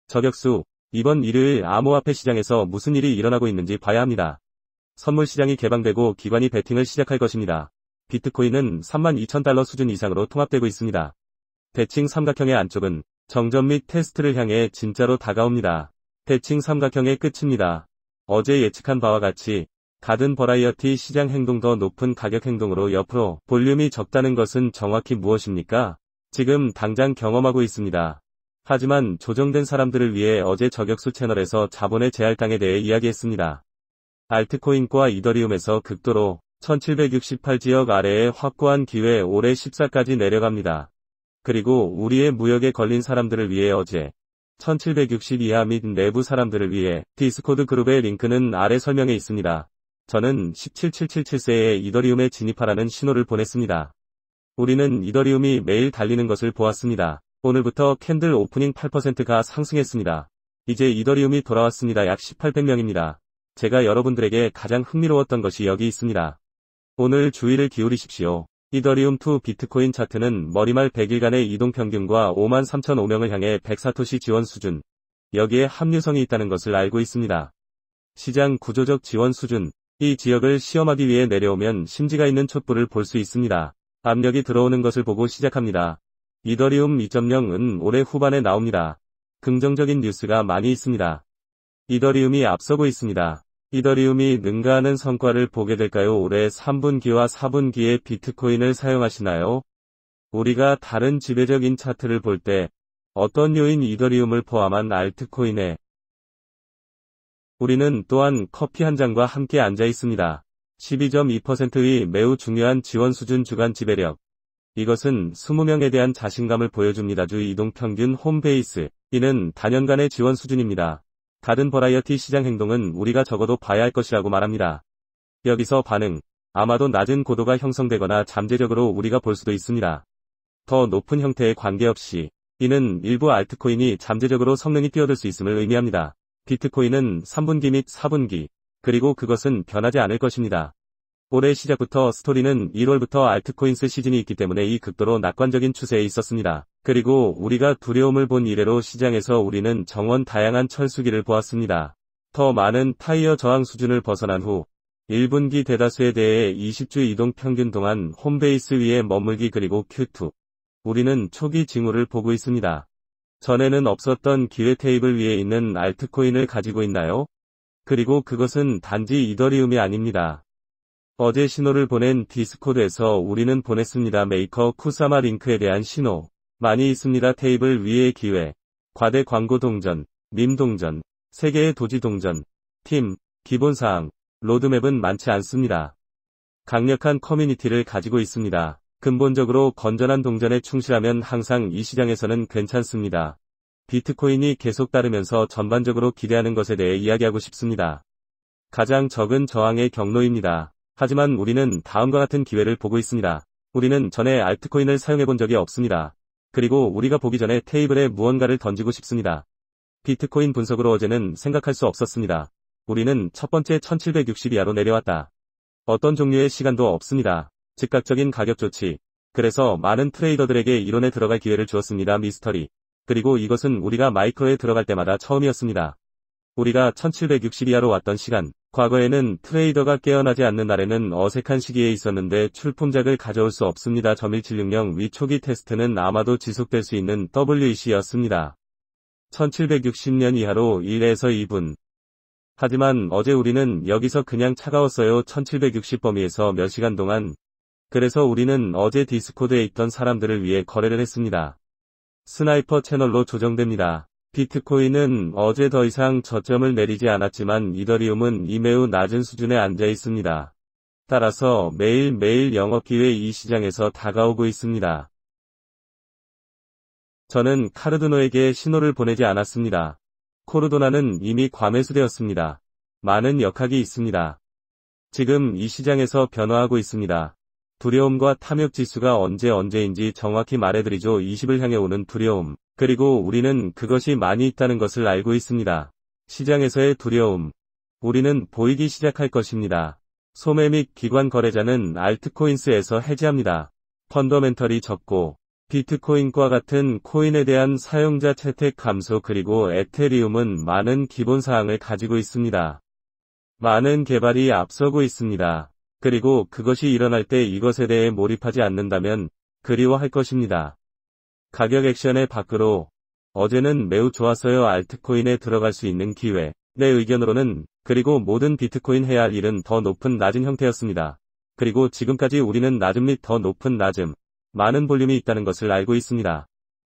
저격수, 이번 일요일 암호화폐 시장에서 무슨 일이 일어나고 있는지 봐야 합니다. 선물 시장이 개방되고 기관이 베팅을 시작할 것입니다. 비트코인은 32,000달러 수준 이상으로 통합되고 있습니다. 대칭 삼각형의 안쪽은 정점 및 테스트를 향해 진짜로 다가옵니다. 대칭 삼각형의 끝입니다. 어제 예측한 바와 같이 가든 버라이어티 시장 행동 더 높은 가격 행동으로 옆으로 볼륨이 적다는 것은 정확히 무엇입니까? 지금 당장 경험하고 있습니다. 하지만 조정된 사람들을 위해 어제 저격수 채널에서 자본의 재할당에 대해 이야기했습니다. 알트코인과 이더리움에서 극도로 1768 지역 아래에 확고한 기회 올해 14까지 내려갑니다. 그리고 우리의 무역에 걸린 사람들을 위해 어제 1760 이하 및 내부 사람들을 위해 디스코드 그룹의 링크는 아래 설명에 있습니다. 저는 17777세에 이더리움에 진입하라는 신호를 보냈습니다. 우리는 이더리움이 매일 달리는 것을 보았습니다. 오늘부터 캔들 오프닝 8%가 상승했습니다. 이제 이더리움이 돌아왔습니다. 약 1800명입니다. 제가 여러분들에게 가장 흥미로웠던 것이 여기 있습니다. 오늘 주의를 기울이십시오. 이더리움 투 비트코인 차트는 머리말 100일간의 이동평균과 53,005명을 향해 100사토시 지원 수준. 여기에 합류성이 있다는 것을 알고 있습니다. 시장 구조적 지원 수준. 이 지역을 시험하기 위해 내려오면 심지가 있는 촛불을 볼 수 있습니다. 압력이 들어오는 것을 보고 시작합니다. 이더리움 2.0은 올해 후반에 나옵니다. 긍정적인 뉴스가 많이 있습니다. 이더리움이 앞서고 있습니다. 이더리움이 능가하는 성과를 보게 될까요? 올해 3분기와 4분기에 비트코인을 사용하시나요? 우리가 다른 지배적인 차트를 볼 때 어떤 요인 이더리움을 포함한 알트코인에 우리는 또한 커피 한 잔과 함께 앉아 있습니다. 12.2%의 매우 중요한 지원 수준 주간 지배력. 이것은 20명에 대한 자신감을 보여줍니다. 주 이동평균 홈베이스. 이는 단연간의 지원 수준입니다. 가든 버라이어티 시장 행동은 우리가 적어도 봐야 할 것이라고 말합니다. 여기서 반응. 아마도 낮은 고도가 형성되거나 잠재적으로 우리가 볼 수도 있습니다. 더 높은 형태에 관계없이 이는 일부 알트코인이 잠재적으로 성능이 뛰어들 수 있음을 의미합니다. 비트코인은 3분기 및 4분기, 그리고 그것은 변하지 않을 것입니다. 올해 시작부터 스토리는 1월부터 알트코인스 시즌이 있기 때문에 이 극도로 낙관적인 추세에 있었습니다. 그리고 우리가 두려움을 본 이래로 시장에서 우리는 정원 다양한 철수기를 보았습니다. 더 많은 타이어 저항 수준을 벗어난 후 1분기 대다수에 대해 20주 이동 평균 동안 홈베이스 위에 머물기 그리고 Q2. 우리는 초기 징후를 보고 있습니다. 전에는 없었던 기회 테이블 위에 있는 알트코인을 가지고 있나요? 그리고 그것은 단지 이더리움이 아닙니다. 어제 신호를 보낸 디스코드에서 우리는 보냈습니다. 메이커 쿠사마 링크에 대한 신호. 많이 있습니다. 테이블 위의 기회. 과대 광고 동전, 밈 동전, 세계의 도지 동전, 팀, 기본사항, 로드맵은 많지 않습니다. 강력한 커뮤니티를 가지고 있습니다. 근본적으로 건전한 동전에 충실하면 항상 이 시장에서는 괜찮습니다. 비트코인이 계속 따르면서 전반적으로 기대하는 것에 대해 이야기하고 싶습니다. 가장 적은 저항의 경로입니다. 하지만 우리는 다음과 같은 기회를 보고 있습니다. 우리는 전에 알트코인을 사용해본 적이 없습니다. 그리고 우리가 보기 전에 테이블에 무언가를 던지고 싶습니다. 비트코인 분석으로 어제는 생각할 수 없었습니다. 우리는 첫 번째 1760 이하로 내려왔다. 어떤 종류의 시간도 없습니다. 즉각적인 가격 조치. 그래서 많은 트레이더들에게 이론에 들어갈 기회를 주었습니다. 미스터리. 그리고 이것은 우리가 마이크로에 들어갈 때마다 처음이었습니다. 우리가 1760 이하로 왔던 시간. 과거에는 트레이더가 깨어나지 않는 날에는 어색한 시기에 있었는데 출품작을 가져올 수 없습니다. 1760 위 초기 테스트는 아마도 지속될 수 있는 WEC였습니다. 1760년 이하로 1에서 2분. 하지만 어제 우리는 여기서 그냥 차가웠어요. 1760 범위에서 몇 시간 동안. 그래서 우리는 어제 디스코드에 있던 사람들을 위해 거래를 했습니다. 스나이퍼 채널로 조정됩니다. 비트코인은 어제 더 이상 저점을 내리지 않았지만 이더리움은 이 매우 낮은 수준에 앉아 있습니다. 따라서 매일매일 영업기회 이 시장에서 다가오고 있습니다. 저는 카르도노에게 신호를 보내지 않았습니다. 코르도나는 이미 과매수되었습니다. 많은 역학이 있습니다. 지금 이 시장에서 변화하고 있습니다. 두려움과 탐욕 지수가 언제인지 정확히 말해드리죠. 20을 향해 오는 두려움. 그리고 우리는 그것이 많이 있다는 것을 알고 있습니다. 시장에서의 두려움. 우리는 보이기 시작할 것입니다. 소매 및 기관 거래자는 알트코인스에서 해지합니다. 펀더멘털이 적고 비트코인과 같은 코인에 대한 사용자 채택 감소 그리고 에테리움은 많은 기본사항을 가지고 있습니다. 많은 개발이 앞서고 있습니다. 그리고 그것이 일어날 때 이것에 대해 몰입하지 않는다면 그리워할 것입니다. 가격 액션의 밖으로 어제는 매우 좋았어요. 알트코인에 들어갈 수 있는 기회. 내 의견으로는 그리고 모든 비트코인 해야 할 일은 더 높은 낮은 형태였습니다. 그리고 지금까지 우리는 낮음 및 더 높은 낮음, 많은 볼륨이 있다는 것을 알고 있습니다.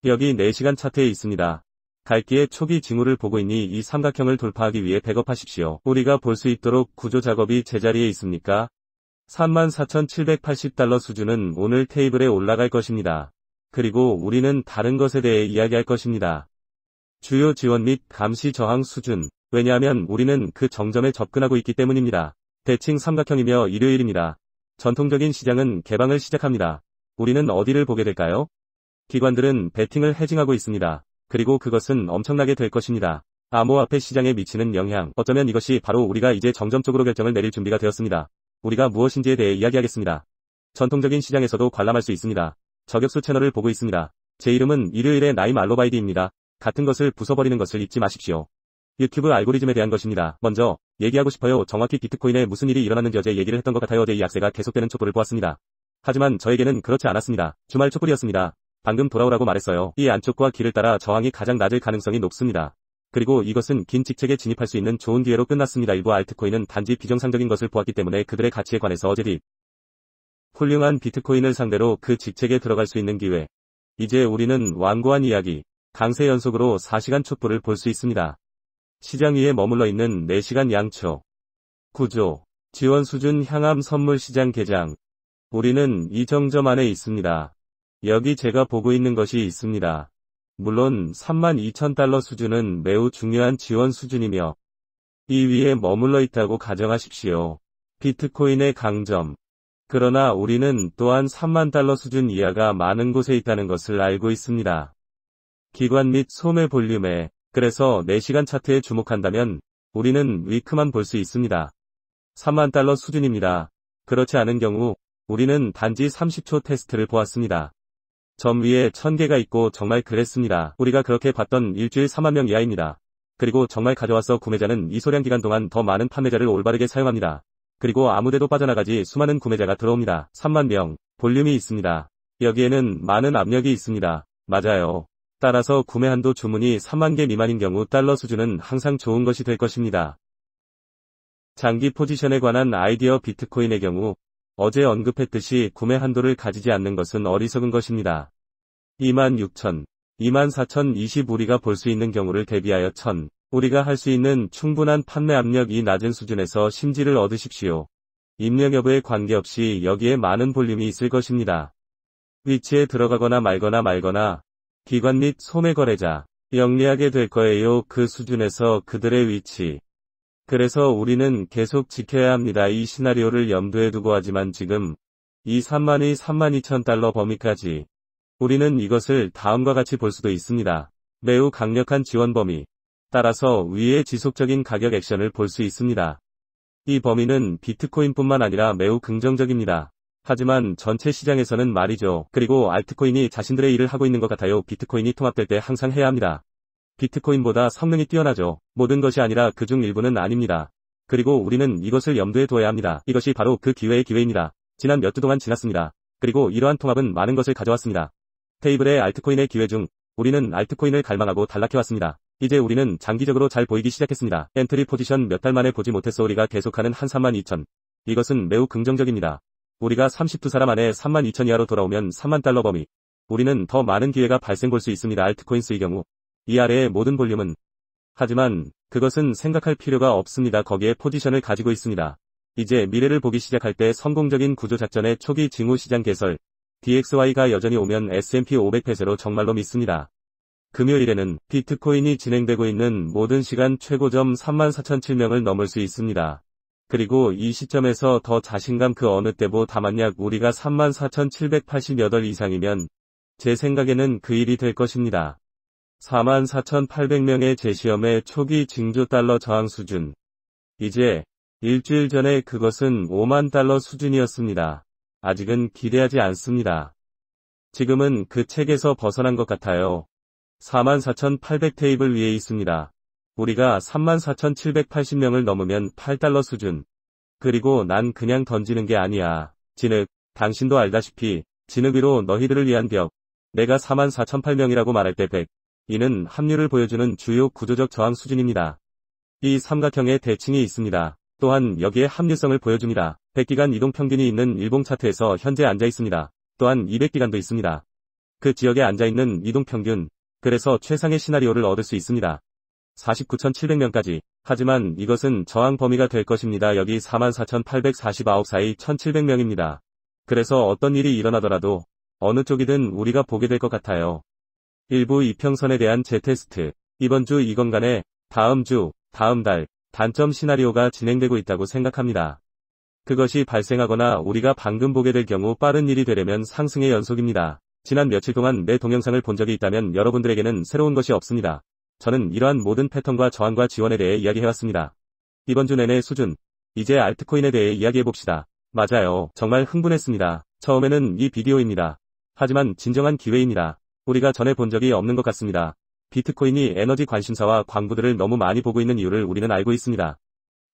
여기 4시간 차트에 있습니다. 갈기의 초기 징후를 보고 있니 이 삼각형을 돌파하기 위해 백업하십시오. 우리가 볼 수 있도록 구조 작업이 제자리에 있습니까? 34,780달러 수준은 오늘 테이블에 올라갈 것입니다. 그리고 우리는 다른 것에 대해 이야기할 것입니다. 주요 지원 및 감시 저항 수준. 왜냐하면 우리는 그 정점에 접근하고 있기 때문입니다. 대칭 삼각형이며 일요일입니다. 전통적인 시장은 개방을 시작합니다. 우리는 어디를 보게 될까요? 기관들은 베팅을 해징하고 있습니다. 그리고 그것은 엄청나게 될 것입니다. 암호화폐 시장에 미치는 영향. 어쩌면 이것이 바로 우리가 이제 정점적으로 결정을 내릴 준비가 되었습니다. 우리가 무엇인지에 대해 이야기하겠습니다. 전통적인 시장에서도 관람할 수 있습니다. 저격수 채널을 보고 있습니다. 제 이름은 일요일의 나임 알로바이디입니다. 같은 것을 부숴버리는 것을 잊지 마십시오. 유튜브 알고리즘에 대한 것입니다. 먼저 얘기하고 싶어요. 정확히 비트코인에 무슨 일이 일어났는지 어제 얘기를 했던 것 같아요. 어제 이 약세가 계속되는 촛불을 보았습니다. 하지만 저에게는 그렇지 않았습니다. 주말 촛불이었습니다. 방금 돌아오라고 말했어요. 이 안쪽과 길을 따라 저항이 가장 낮을 가능성이 높습니다. 그리고 이것은 긴 직책에 진입할 수 있는 좋은 기회로 끝났습니다. 일부 알트코인은 단지 비정상적인 것을 보았기 때문에 그들의 가치에 관해서 어제 훌륭한 비트코인을 상대로 그 직책에 들어갈 수 있는 기회. 이제 우리는 완고한 이야기, 강세 연속으로 4시간 촛불을 볼 수 있습니다. 시장 위에 머물러 있는 4시간 양초. 구조, 지원 수준 향함 선물 시장 개장. 우리는 이 정점 안에 있습니다. 여기 제가 보고 있는 것이 있습니다. 물론 32,000달러 수준은 매우 중요한 지원 수준이며 이 위에 머물러 있다고 가정하십시오. 비트코인의 강점. 그러나 우리는 또한 30,000달러 수준 이하가 많은 곳에 있다는 것을 알고 있습니다. 기관 및 소매 볼륨에. 그래서 4시간 차트에 주목한다면 우리는 위크만 볼 수 있습니다. 30,000달러 수준입니다. 그렇지 않은 경우 우리는 단지 30초 테스트를 보았습니다. 점 위에 1000개가 있고 정말 그랬습니다. 우리가 그렇게 봤던 일주일 40,000명 이하입니다. 그리고 정말 가져와서 구매자는 이 소량 기간 동안 더 많은 판매자를 올바르게 사용합니다. 그리고 아무데도 빠져나가지 수많은 구매자가 들어옵니다. 30,000명, 볼륨이 있습니다. 여기에는 많은 압력이 있습니다. 맞아요. 따라서 구매 한도 주문이 30,000개 미만인 경우 달러 수준은 항상 좋은 것이 될 것입니다. 장기 포지션에 관한 아이디어 비트코인의 경우 어제 언급했듯이 구매 한도를 가지지 않는 것은 어리석은 것입니다. 26,000, 24,020 우리가 볼 수 있는 경우를 대비하여 1,000. 우리가 할 수 있는 충분한 판매 압력이 낮은 수준에서 심지를 얻으십시오. 입력 여부에 관계없이 여기에 많은 볼륨이 있을 것입니다. 위치에 들어가거나 말거나 기관 및 소매 거래자, 영리하게 될 거예요. 그 수준에서 그들의 위치. 그래서 우리는 계속 지켜야 합니다. 이 시나리오를 염두에 두고 하지만 지금 이 32,000달러 범위까지 우리는 이것을 다음과 같이 볼 수도 있습니다. 매우 강력한 지원 범위. 따라서 위의 지속적인 가격 액션을 볼 수 있습니다. 이 범위는 비트코인뿐만 아니라 매우 긍정적입니다. 하지만 전체 시장에서는 말이죠. 그리고 알트코인이 자신들의 일을 하고 있는 것 같아요. 비트코인이 통합될 때 항상 해야 합니다. 비트코인보다 성능이 뛰어나죠. 모든 것이 아니라 그중 일부는 아닙니다. 그리고 우리는 이것을 염두에 두어야 합니다. 이것이 바로 그 기회의 기회입니다. 지난 몇 주 동안 지났습니다. 그리고 이러한 통합은 많은 것을 가져왔습니다. 테이블의 알트코인의 기회 중 우리는 알트코인을 갈망하고 단락해왔습니다. 이제 우리는 장기적으로 잘 보이기 시작했습니다. 엔트리 포지션 몇 달 만에 보지 못했어. 우리가 계속하는 한 32,000. 이것은 매우 긍정적입니다. 우리가 32사람 안에 32,000 이하로 돌아오면 30,000달러 범위. 우리는 더 많은 기회가 발생 볼 수 있습니다. 알트코인스의 경우. 이 아래의 모든 볼륨은. 하지만 그것은 생각할 필요가 없습니다. 거기에 포지션을 가지고 있습니다. 이제 미래를 보기 시작할 때 성공적인 구조작전의 초기 징후 시장 개설. DXY가 여전히 오면 S&P 500 폐쇄로 정말로 믿습니다. 금요일에는 비트코인이 진행되고 있는 모든 시간 최고점 34,007명을 넘을 수 있습니다. 그리고 이 시점에서 더 자신감 그 어느 때보다 만약 우리가 34,788 이상이면 제 생각에는 그 일이 될 것입니다. 44,800명의 재시험의 초기 징조 달러 저항 수준. 이제 일주일 전에 그것은 50,000달러 수준이었습니다. 아직은 기대하지 않습니다. 지금은 그 책에서 벗어난 것 같아요. 44,800 테이블 위에 있습니다. 우리가 34,780명을 넘으면 8달러 수준. 그리고 난 그냥 던지는 게 아니야. 진흙, 당신도 알다시피 진흙 위로 너희들을 위한 벽. 내가 44,008명이라고 말할 때 100. 이는 합류를 보여주는 주요 구조적 저항 수준입니다. 이 삼각형에 대칭이 있습니다. 또한 여기에 합류성을 보여줍니다. 100기간 이동 평균이 있는 일봉 차트에서 현재 앉아 있습니다. 또한 200기간도 있습니다. 그 지역에 앉아 있는 이동 평균. 그래서 최상의 시나리오를 얻을 수 있습니다. 49,700명까지. 하지만 이것은 저항 범위가 될 것입니다. 여기 44,849 사이 1,700명입니다. 그래서 어떤 일이 일어나더라도 어느 쪽이든 우리가 보게 될 것 같아요. 일부 이평선에 대한 재테스트. 이번 주 이건간에 다음 주, 다음 달, 단점 시나리오가 진행되고 있다고 생각합니다. 그것이 발생하거나 우리가 방금 보게 될 경우 빠른 일이 되려면 상승의 연속입니다. 지난 며칠 동안 내 동영상을 본 적이 있다면 여러분들에게는 새로운 것이 없습니다. 저는 이러한 모든 패턴과 저항과 지원에 대해 이야기해왔습니다. 이번 주 내내 수준. 이제 알트코인에 대해 이야기해봅시다. 맞아요. 정말 흥분했습니다. 처음에는 이 비디오입니다. 하지만 진정한 기회입니다. 우리가 전에 본 적이 없는 것 같습니다. 비트코인이 에너지 관심사와 광부들을 너무 많이 보고 있는 이유를 우리는 알고 있습니다.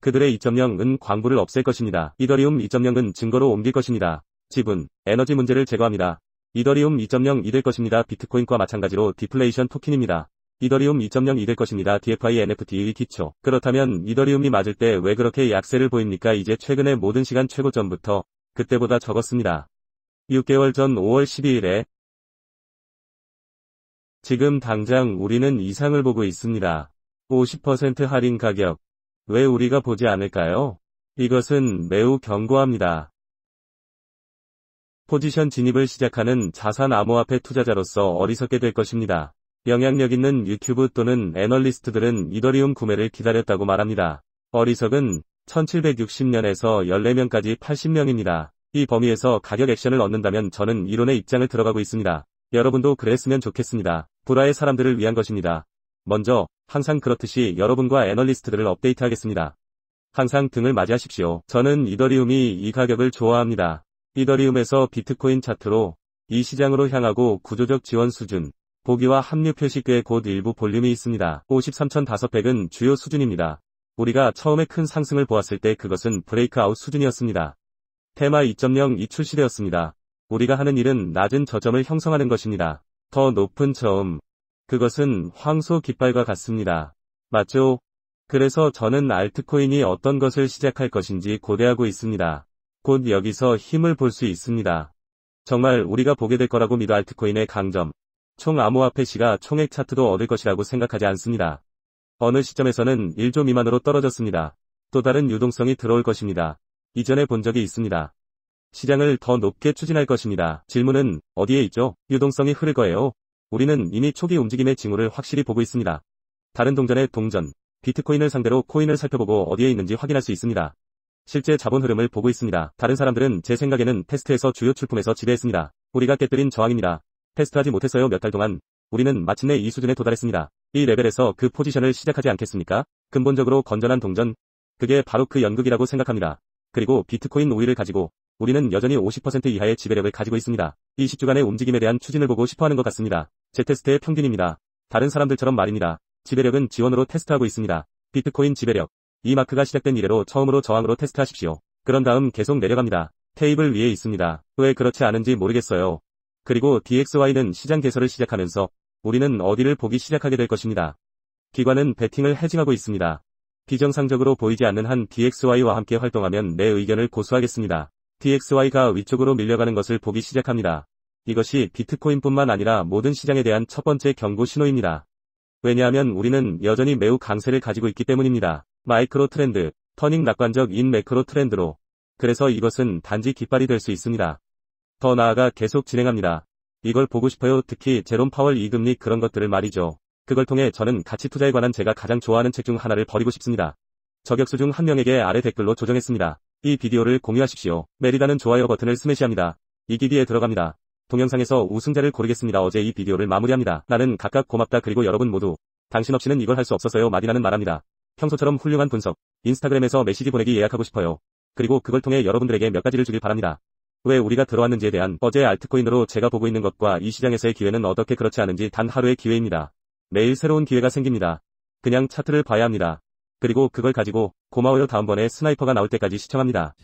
그들의 2.0은 광부를 없앨 것입니다. 이더리움 2.0은 증거로 옮길 것입니다. 지분, 에너지 문제를 제거합니다. 이더리움 2.0이 될 것입니다. 비트코인과 마찬가지로 디플레이션 토큰입니다. 이더리움 2.0이 될 것입니다. DFI NFT의 기초. 그렇다면 이더리움이 맞을 때 왜 그렇게 약세를 보입니까? 이제 최근의 모든 시간 최고점부터 그때보다 적었습니다. 6개월 전 5월 12일에 지금 당장 우리는 이상을 보고 있습니다. 50% 할인 가격. 왜 우리가 보지 않을까요? 이것은 매우 견고합니다. 포지션 진입을 시작하는 자산 암호화폐 투자자로서 어리석게 될 것입니다. 영향력 있는 유튜브 또는 애널리스트들은 이더리움 구매를 기다렸다고 말합니다. 어리석은 1760년에서 14명까지 80명입니다. 이 범위에서 가격 액션을 얻는다면 저는 이론의 입장을 들어가고 있습니다. 여러분도 그랬으면 좋겠습니다. 불화의 사람들을 위한 것입니다. 먼저, 항상 그렇듯이 여러분과 애널리스트들을 업데이트하겠습니다. 항상 등을 맞이하십시오. 저는 이더리움이 이 가격을 좋아합니다. 이더리움에서 비트코인 차트로 이 시장으로 향하고 구조적 지원 수준, 보기와 합류 표시궤에 곧 일부 볼륨이 있습니다. 53,500은 주요 수준입니다. 우리가 처음에 큰 상승을 보았을 때 그것은 브레이크아웃 수준이었습니다. 테마 2.0이 출시되었습니다. 우리가 하는 일은 낮은 저점을 형성하는 것입니다. 더 높은 저음. 그것은 황소 깃발과 같습니다. 맞죠? 그래서 저는 알트코인이 어떤 것을 시작할 것인지 고대하고 있습니다. 곧 여기서 힘을 볼 수 있습니다. 정말 우리가 보게 될 거라고 믿어. 알트코인의 강점. 총 암호화폐 시가 총액 차트도 얻을 것이라고 생각하지 않습니다. 어느 시점에서는 1조 미만으로 떨어졌습니다. 또 다른 유동성이 들어올 것입니다. 이전에 본 적이 있습니다. 시장을 더 높게 추진할 것입니다. 질문은 어디에 있죠? 유동성이 흐를 거예요. 우리는 이미 초기 움직임의 징후를 확실히 보고 있습니다. 다른 동전의 동전, 비트코인을 상대로 코인을 살펴보고 어디에 있는지 확인할 수 있습니다. 실제 자본 흐름을 보고 있습니다. 다른 사람들은 제 생각에는 테스트에서 주요 출품에서 지배했습니다. 우리가 깨뜨린 저항입니다. 테스트하지 못했어요. 몇 달 동안. 우리는 마침내 이 수준에 도달했습니다. 이 레벨에서 그 포지션을 시작하지 않겠습니까? 근본적으로 건전한 동전. 그게 바로 그 연극이라고 생각합니다. 그리고 비트코인 우위를 가지고 우리는 여전히 50% 이하의 지배력을 가지고 있습니다. 20주간의 움직임에 대한 추진을 보고 싶어하는 것 같습니다. 제 테스트의 평균입니다. 다른 사람들처럼 말입니다. 지배력은 지원으로 테스트하고 있습니다. 비트코인 지배력. 이 마크가 시작된 이래로 처음으로 저항으로 테스트하십시오. 그런 다음 계속 내려갑니다. 테이블 위에 있습니다. 왜 그렇지 않은지 모르겠어요. 그리고 DXY는 시장 개설을 시작하면서 우리는 어디를 보기 시작하게 될 것입니다. 기관은 베팅을 해징하고 있습니다. 비정상적으로 보이지 않는 한 DXY와 함께 활동하면 내 의견을 고수하겠습니다. DXY가 위쪽으로 밀려가는 것을 보기 시작합니다. 이것이 비트코인뿐만 아니라 모든 시장에 대한 첫 번째 경고 신호입니다. 왜냐하면 우리는 여전히 매우 강세를 가지고 있기 때문입니다. 마이크로 트렌드, 터닝 낙관적 인 매크로 트렌드로. 그래서 이것은 단지 깃발이 될 수 있습니다. 더 나아가 계속 진행합니다. 이걸 보고 싶어요. 특히 제롬 파월 2금리 그런 것들을 말이죠. 그걸 통해 저는 가치 투자에 관한 제가 가장 좋아하는 책 중 하나를 버리고 싶습니다. 저격수 중 한 명에게 아래 댓글로 조정했습니다. 이 비디오를 공유하십시오. 메리다는 좋아요 버튼을 스매시합니다. 이기기에 들어갑니다. 동영상에서 우승자를 고르겠습니다. 어제 이 비디오를 마무리합니다. 나는 각각 고맙다. 그리고 여러분 모두 당신 없이는 이걸 할 수 없었어요. 마디나는 말합니다. 평소처럼 훌륭한 분석, 인스타그램에서 메시지 보내기 예약하고 싶어요. 그리고 그걸 통해 여러분들에게 몇 가지를 주길 바랍니다. 왜 우리가 들어왔는지에 대한 어제의 알트코인으로 제가 보고 있는 것과 이 시장에서의 기회는 어떻게 그렇지 않은지 단 하루의 기회입니다. 매일 새로운 기회가 생깁니다. 그냥 차트를 봐야 합니다. 그리고 그걸 가지고 고마워요 다음번에 스나이퍼가 나올 때까지 시청합니다.